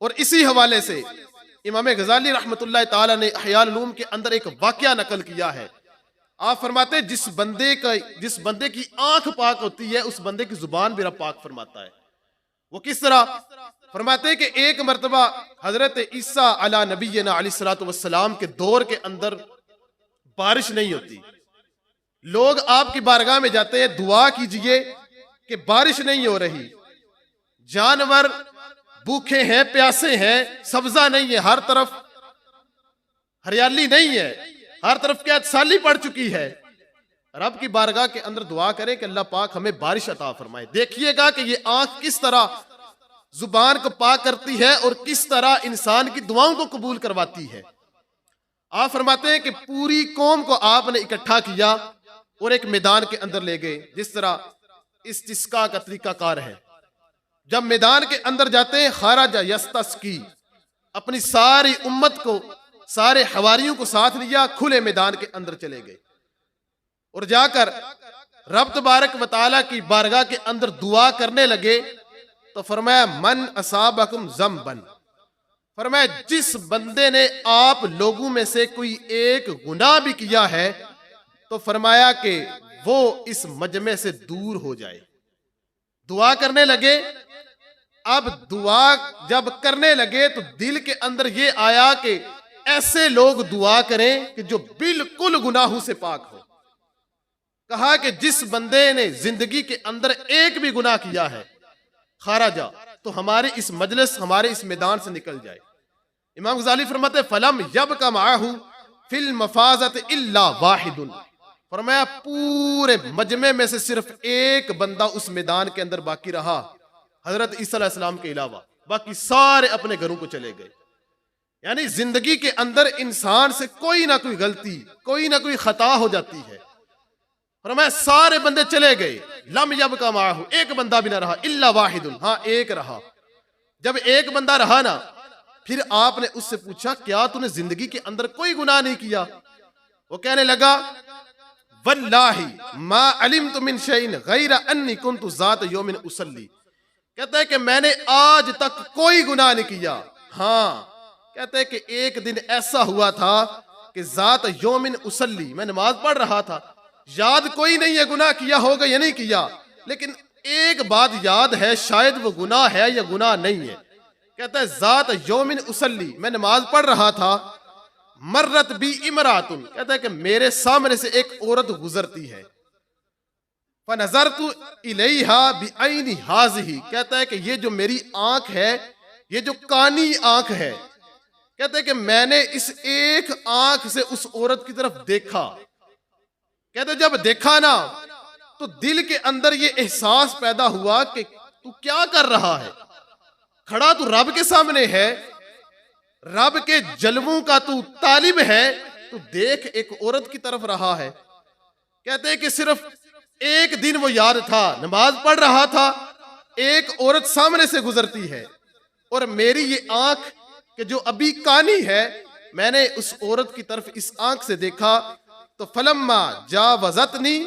और इसी हवाले से इमाम गजाली रहमतुल्लाह ताला ने अहयाल उलूम के अंदर एक वाकया नकल किया है। आप फरमाते हैं जिस बंदे की आंख पाक होती है उस बंदे की जुबान भी रब पाक फरमाता है। वो किस तरह? फरमाते हैं कि एक मरतबा हजरत ईसा अला नबीना अलैहिस्सलातु वस्सलाम के दौर के अंदर बारिश नहीं होती। लोग आपकी बारगाह में जाते हैं, दुआ कीजिए कि बारिश नहीं हो रही, जानवर भूखे हैं, प्यासे हैं, सब्जा नहीं है, हर तरफ हरियाली नहीं है, हर तरफ क्या साली पड़ चुकी है। रब की बारगाह के अंदर दुआ करें कि अल्लाह पाक हमें बारिश अता फरमाए। देखिएगा कि ये आंख किस तरह जुबान को पाक करती है और किस तरह इंसान की दुआओं को कबूल करवाती है। आप फरमाते हैं कि पूरी कौम को आपने इकट्ठा किया और एक मैदान के अंदर ले गए, जिस तरह इस्तिस्का का तरीकाकार है। जब मैदान के अंदर जाते हैं, खाराजा यस्तस्की, अपनी सारी उम्मत को, सारे हवारियों को साथ लिया, खुले मैदान के अंदर चले गए और जाकर रब तबारक व तआला की बारगाह के अंदर दुआ करने लगे। तो फरमाया मन असाबकुम ज़म्बन, फरमाया जिस बंदे ने आप लोगों में से कोई एक गुनाह भी किया है तो फरमाया कि वो इस मजमे से दूर हो जाए। दुआ करने लगे। अब दुआ जब करने लगे तो दिल के अंदर ये आया कि ऐसे लोग दुआ करें कि जो बिल्कुल गुनाहों से पाक हो। कहा कि जिस बंदे ने जिंदगी के अंदर एक भी गुनाह किया है, खाराजा, तो हमारे इस मजलिस, हमारे इस मैदान से निकल जाए। इमाम गजाली फरमाते फलम यबका माहू फिल मफाजत इल्ला वाहिदुन, फरमाया पूरे मजमे में से सिर्फ एक बंदा उस मैदान के अंदर बाकी रहा, हजरत ईसा अलैहि सलाम के अलावा। बाकी सारे अपने घरों को चले गए। यानी जिंदगी के अंदर इंसान से कोई ना कोई गलती, कोई ना कोई खता हो जाती है। फरमाया सारे बंदे चले गए। लम यबका माहू, एक बंदा भी ना रहा, इल्ला वाहिदुन, हाँ एक रहा। जब एक बंदा रहा ना, फिर आपने उससे पूछा क्या तूने जिंदगी के अंदर कोई गुनाह नहीं किया? वो कहने लगा वल्लाही मा अलिमतु मिन शैइन गैरा अन्नी कुन्तु ज़ात यौमिन उसल्ली, कहता है कि मैंने आज तक कोई गुनाह नहीं किया। हाँ, कहते हैं कि एक दिन ऐसा हुआ था कि ज़ात यौमिन उसल्ली, मैं नमाज पढ़ रहा था, याद कोई नहीं है गुनाह किया होगा या नहीं किया, लेकिन एक बात याद है, शायद वो गुनाह है या गुनाह नहीं है। कहता है ज़ात यौमिन उसल्ली, मैं नमाज पढ़ रहा था, मर्रत बी इमरातुन, कहता है कि मेरे सामने से एक औरत गुजरती है, फनज़रतु इलैहा बिअैनी हाज़िही, कहता है कि ये जो मेरी आंख है, ये जो कानी आंख है, कहते हैं कि मैंने इस एक आंख से उस औरत की तरफ देखा। कहते जब देखा ना तो दिल के अंदर ये एहसास पैदा हुआ कि तू क्या कर रहा है, खड़ा तू रब के सामने है, रब के जलवों का तू तालिब है, तू देख एक औरत की तरफ रहा है। कहते हैं कि सिर्फ एक दिन वो याद था, नमाज पढ़ रहा था, एक औरत सामने से गुजरती है और मेरी ये आंख कि जो अभी कानी है, मैंने उस औरत की तरफ इस आंख से देखा। तो फलम्मा जावज़तनी,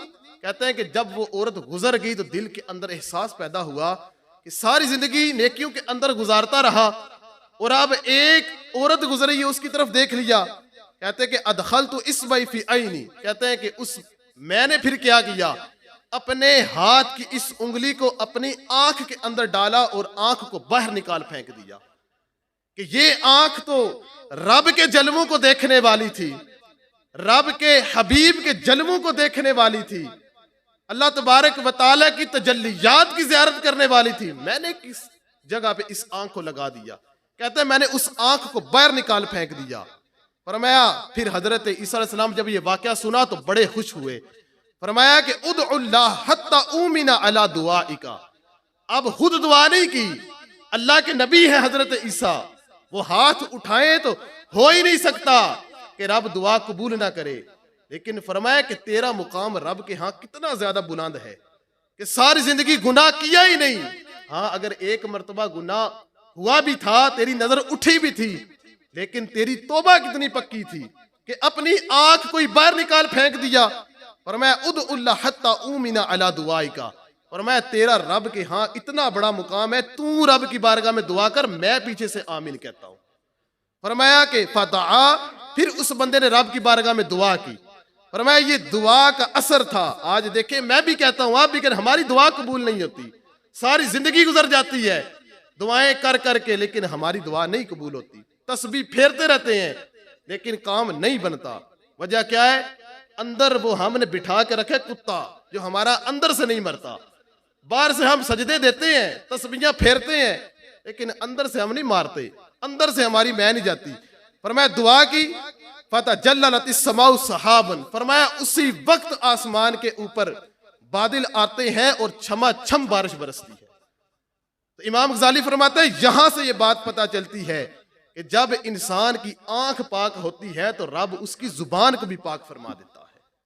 कहते हैं कि जब वो औरत गुजर गई तो दिल के अंदर एहसास पैदा हुआ कि सारी जिंदगी नेकियों के अंदर गुजारता रहा और अब एक औरत गुजरी है, उसकी तरफ देख लिया। कहते हैं कि अदखलतु इस्बई फी ऐनी, कहते हैं कि उस मैंने फिर क्या किया, अपने हाथ की इस उंगली को अपनी आंख के अंदर डाला और आंख को बाहर निकाल फेंक दिया कि ये आंख तो रब के जलवों को देखने वाली थी, रब के हबीब के जलवों को देखने वाली थी, अल्लाह तबारक व तआला की तजल्लियात की ज़ियारत करने वाली थी, मैंने किस जगह पे इस आंख को लगा दिया। कहते हैं मैंने उस आंख को बाहर निकाल फेंक दिया। फरमाया फिर हजरत ईसा अलैहि सलाम जब ये वाकया सुना तो बड़े खुश हुए। फरमाया कि उदउल्लाह हत्ता उमिना अला दुआइका, अब खुद दुआ नहीं की, अल्लाह के नबी है हजरत ईसा, वो हाथ उठाए तो हो ही नहीं सकता कि रब दुआ कबूल ना करे। लेकिन फरमाया कि तेरा मुकाम रब के यहाँ कितना ज्यादा बुलंद है कि सारी जिंदगी गुनाह किया ही नहीं। हाँ, अगर एक मर्तबा गुनाह हुआ भी था, तेरी नजर उठी भी थी, लेकिन तेरी तौबा कितनी पक्की थी कि अपनी आंख कोई बाहर निकाल फेंक दिया। फरमाया उदउल्लाह हत्ता उमिना अला दुआइका, फरमाया तेरा रब के हाँ इतना बड़ा मुकाम है, तू रब की बारगाह में दुआ कर, मैं पीछे से आमीन कहता हूं। फरमाया कि फदआ, फिर उस बंदे ने रब की बारगाह में दुआ की। फरमाया ये दुआ का असर था। आज देखें, मैं भी कहता हूं, आप भी कहें, हमारी दुआ कबूल नहीं होती, सारी जिंदगी गुजर जाती है दुआएं कर करके, लेकिन हमारी दुआ नहीं कबूल होती। तस्बीह फेरते रहते हैं लेकिन काम नहीं बनता। वजह क्या है? अंदर वो हमने बिठा के रखे कुत्ता जो हमारा अंदर से नहीं मरता। बाहर से हम सजदे देते हैं, तस्बीहां फेरते हैं, लेकिन अंदर से हम नहीं मारते, अंदर से हमारी मैं नहीं जाती। फरमाया दुआ की, फतजल्ललतिस समाउ सहाबन, फरमाया उसी वक्त आसमान के ऊपर बादल आते हैं और छमा छम बारिश बरसती है। तो इमाम गजाली फरमाते हैं यहां से ये बात पता चलती है कि जब इंसान की आंख पाक होती है तो रब उसकी जुबान को भी पाक फरमा देता है।